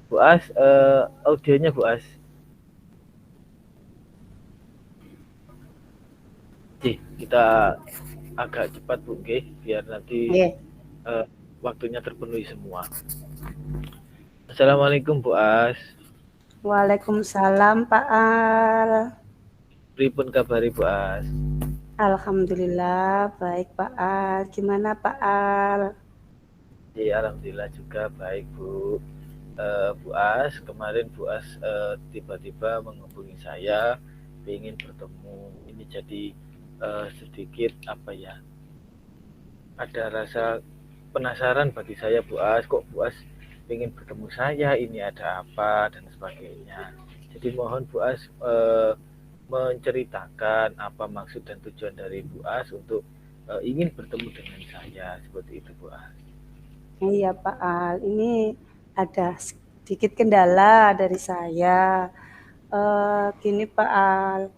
Bu As, audionya Bu As. Kita agak cepat Bu, G, biar nanti Nggih. waktunya terpenuhi semua. Assalamualaikum Bu As. Waalaikumsalam Pak Al. Pripun kabari Bu As? Alhamdulillah baik Pak Al. Gimana Pak Al? Alhamdulillah juga baik Bu. Bu As, kemarin Bu As tiba-tiba menghubungi saya, ingin bertemu. Ini jadi sedikit apa ya? Ada rasa penasaran bagi saya Bu As, kok Bu As ingin bertemu saya, ini ada apa dan sebagainya. Jadi mohon Bu As menceritakan apa maksud dan tujuan dari Bu As untuk ingin bertemu dengan saya seperti itu Bu As. Iya Pak Al, ini ada sedikit kendala dari saya. Gini Pak Al,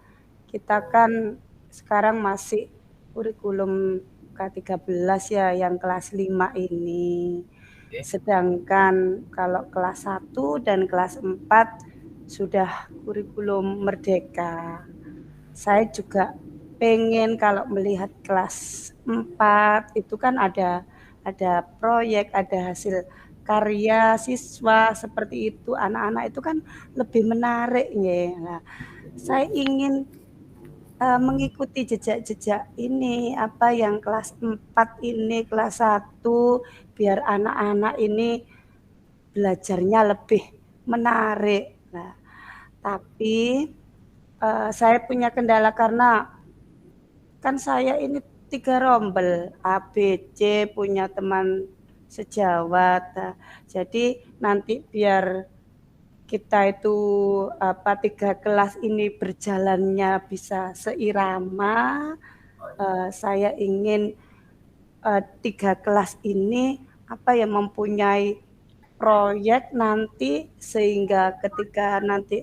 kita kan sekarang masih kurikulum K13 ya, yang kelas 5 ini. Oke. Sedangkan kalau kelas 1 dan kelas 4 sudah kurikulum merdeka. Saya juga pengen kalau melihat kelas 4 itu kan ada proyek, ada hasil karya siswa seperti itu. Anak-anak itu kan lebih menarik ya. Nah, saya ingin mengikuti jejak-jejak ini apa yang kelas 4 ini, kelas 1 biar anak-anak ini belajarnya lebih menarik. Nah, tapi saya punya kendala karena kan saya ini 3 rombel, A, B, C, punya teman sejawat. Nah, jadi nanti biar kita itu apa 3 kelas ini berjalannya bisa seirama, saya ingin 3 kelas ini apa ya mempunyai proyek nanti sehingga ketika nanti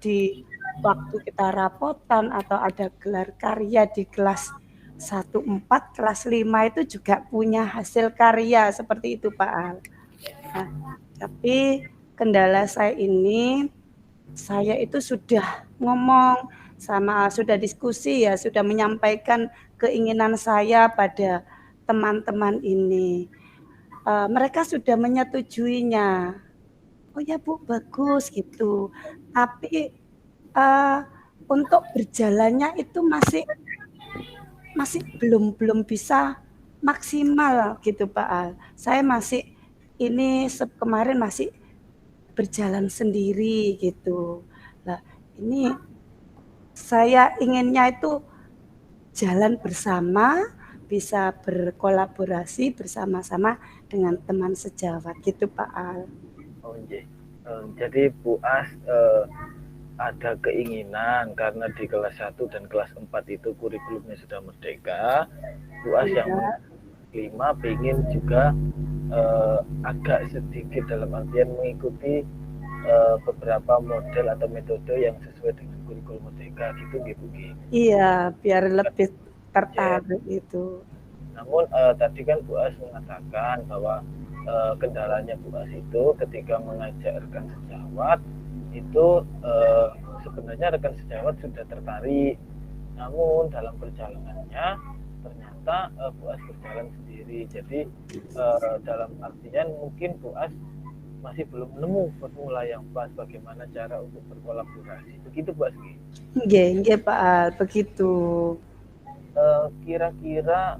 di waktu kita rapotan atau ada gelar karya di kelas 1-4, kelas 5 itu juga punya hasil karya seperti itu Pak Al. Nah, tapi kendala saya ini, saya itu sudah ngomong sama sudah diskusi ya, sudah menyampaikan keinginan saya pada teman-teman ini. Mereka sudah menyetujuinya. Oh ya Bu, bagus gitu. Tapi untuk berjalannya itu masih belum bisa maksimal gitu Pak Al. Saya masih ini kemarin masih berjalan sendiri gitu. Nah, ini saya inginnya itu jalan bersama, bisa berkolaborasi bersama-sama dengan teman sejawat gitu Pak Al. Oh, iya. Jadi Bu As ada keinginan karena di kelas 1 dan kelas 4 itu kurikulumnya sudah merdeka. Bu As yang Iya, 5 pengen juga agak sedikit dalam artian mengikuti beberapa model atau metode yang sesuai dengan kurikulum merdeka gitu gitu. iya biar lebih Ya. tertarik itu. Namun tadi kan Bu As mengatakan bahwa kendalanya Bu As itu ketika mengajak rekan sejawat itu sebenarnya rekan sejawat sudah tertarik, namun dalam perjalanannya ternyata Bu As berjalan sendiri. Jadi dalam artian mungkin Bu As masih belum menemu formula yang pas bagaimana cara untuk berkolaborasi. Begitu Bu As. Nggih, nggih Pak Al, begitu. Kira-kira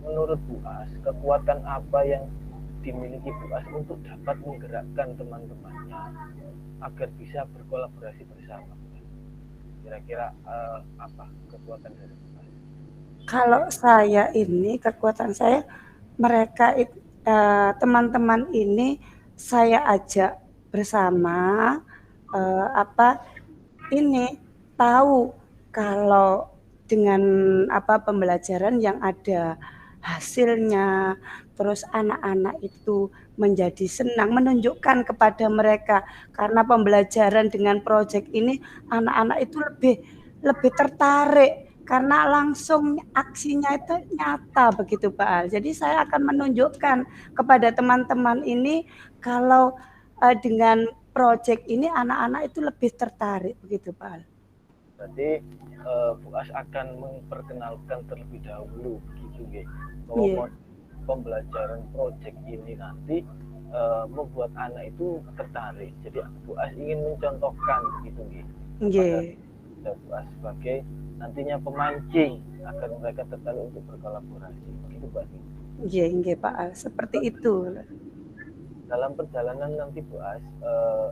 menurut Bu As, kekuatan apa yang dimiliki Bu As untuk dapat menggerakkan teman-temannya agar bisa berkolaborasi bersama? Kira-kira apa kekuatan dari Bu As? Kalau saya ini kekuatan saya mereka teman-teman ini saya ajak bersama apa ini tahu kalau dengan apa pembelajaran yang ada hasilnya, terus anak-anak itu menjadi senang menunjukkan kepada mereka karena pembelajaran dengan proyek ini anak-anak itu lebih lebih tertarik karena langsung aksinya itu nyata begitu Pak Al. Jadi saya akan menunjukkan kepada teman-teman ini kalau dengan proyek ini anak-anak itu lebih tertarik begitu Pak Al. Berarti Bu As akan memperkenalkan terlebih dahulu gitu nggih. Iya. Pembelajaran proyek ini nanti membuat anak itu tertarik. Jadi Bu As ingin mencontohkan gitu nggih. Pada Bu As sebagai nantinya pemancing agar mereka tertarik untuk berkolaborasi. Begitu Pak. Iya, Pak Al. Seperti itu. Dalam perjalanan nanti Bu As,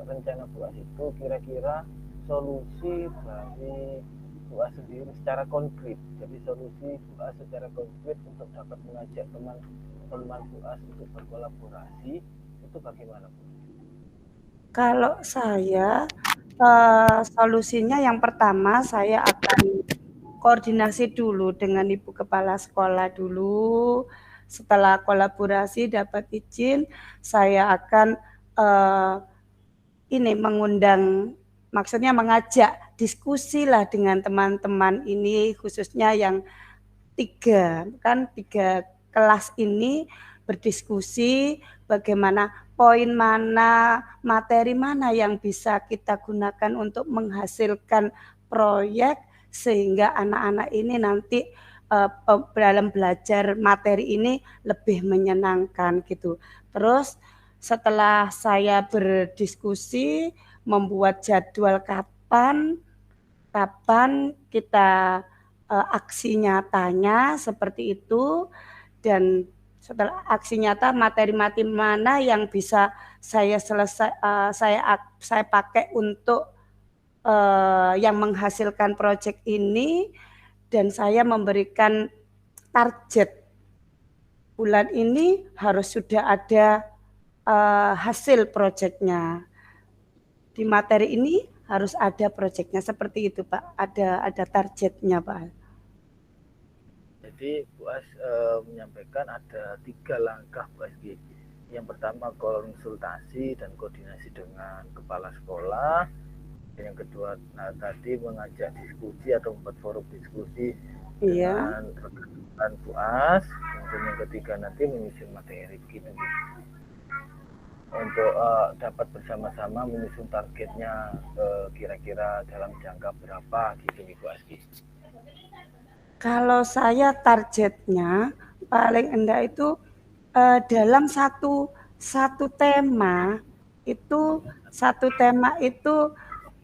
rencana Bu As itu kira-kira solusi dari Bu As sendiri secara konkret. Jadi solusi Bu As secara konkret untuk dapat mengajak teman-teman Bu As untuk berkolaborasi itu bagaimana Bu? Kalau saya solusinya yang pertama saya akan koordinasi dulu dengan Ibu Kepala Sekolah dulu. Setelah kolaborasi dapat izin, saya akan mengundang, maksudnya mengajak diskusi lah dengan teman-teman ini, khususnya yang tiga kelas ini berdiskusi bagaimana poin mana, materi mana yang bisa kita gunakan untuk menghasilkan proyek sehingga anak-anak ini nanti dalam belajar materi ini lebih menyenangkan gitu. Terus setelah saya berdiskusi membuat jadwal kapan kita aksi nyatanya seperti itu, dan setelah aksi nyata materi-materi mana yang bisa saya saya pakai untuk yang menghasilkan proyek ini, dan saya memberikan target bulan ini harus sudah ada hasil proyeknya. Di materi ini harus ada proyeknya, seperti itu Pak. Ada targetnya Pak. Jadi Bu As menyampaikan ada 3 langkah Bu As. Yang pertama konsultasi dan koordinasi dengan kepala sekolah. Yang kedua tadi mengajak diskusi atau membuat forum diskusi dengan rekan Bu As. Kemudian yang ketiga nanti menyusun materi begitu. Untuk dapat bersama-sama menyusun targetnya kira-kira dalam jangka berapa gitu Bu As. Kalau saya targetnya paling enggak itu dalam satu tema itu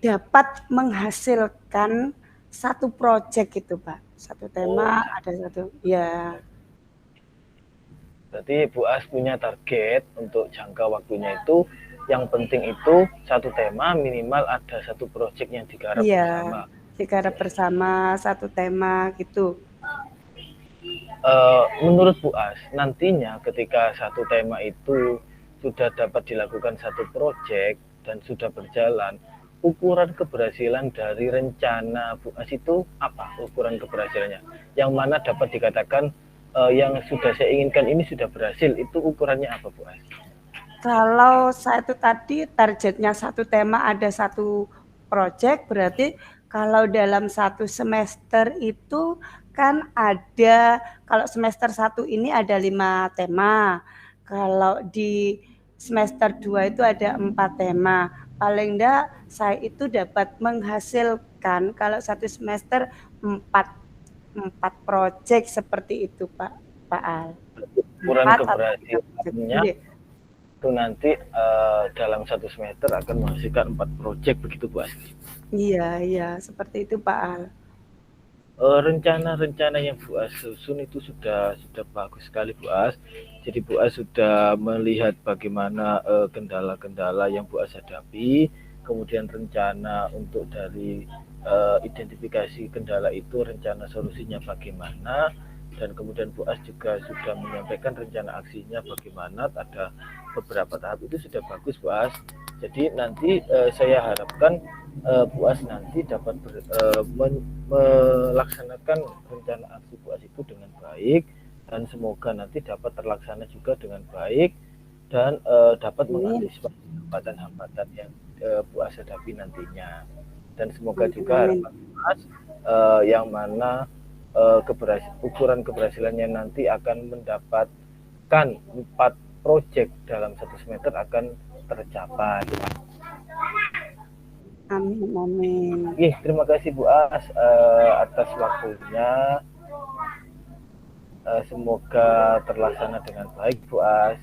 dapat menghasilkan satu proyek itu Pak. Satu tema ada satu ya. Berarti Bu As punya target untuk jangka waktunya itu, yang penting itu satu tema minimal ada satu proyek yang digarap bersama. Digarap bersama satu tema gitu. Menurut Bu As, nantinya ketika satu tema itu sudah dapat dilakukan satu proyek dan sudah berjalan, ukuran keberhasilan dari rencana Bu As itu apa ukuran keberhasilannya? Yang mana dapat dikatakan yang sudah saya inginkan ini sudah berhasil, itu ukurannya apa Bu As? Kalau saya itu tadi targetnya satu tema ada satu proyek, berarti kalau dalam satu semester itu kan ada, kalau semester 1 ini ada 5 tema, kalau di semester 2 itu ada 4 tema. Paling enggak saya itu dapat menghasilkan kalau satu semester 4 proyek seperti itu Pak Al. Ukuran keberhasilannya itu nanti dalam satu semester akan menghasilkan 4 proyek begitu Bu As. Iya, seperti itu Pak Al. Rencana-rencana yang Bu As susun itu sudah bagus sekali Bu As. Jadi Bu As sudah melihat bagaimana kendala-kendala yang Bu As hadapi, kemudian rencana untuk dari identifikasi kendala itu, rencana solusinya bagaimana, dan kemudian Bu As juga sudah menyampaikan rencana aksinya bagaimana. Ada beberapa tahap itu sudah bagus Bu As. Jadi nanti saya harapkan Bu As nanti dapat melaksanakan rencana aksi Bu As itu dengan baik, dan semoga nanti dapat terlaksana juga dengan baik, dan dapat mengantisipasi hambatan-hambatan yang Bu As hadapi nantinya. Dan semoga juga harapan Bu As yang mana ukuran keberhasilannya nanti akan mendapatkan 4 proyek dalam 1 semester akan tercapai. Amin, amin. Terima kasih Bu As atas waktunya. Semoga terlaksana dengan baik Bu As.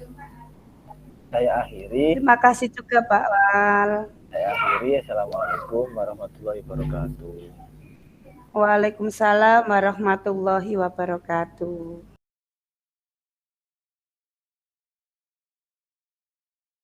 Saya akhiri. Terima kasih juga Pak Wal. Saya akhiri. Assalamualaikum warahmatullahi wabarakatuh. Waalaikumsalam warahmatullahi wabarakatuh.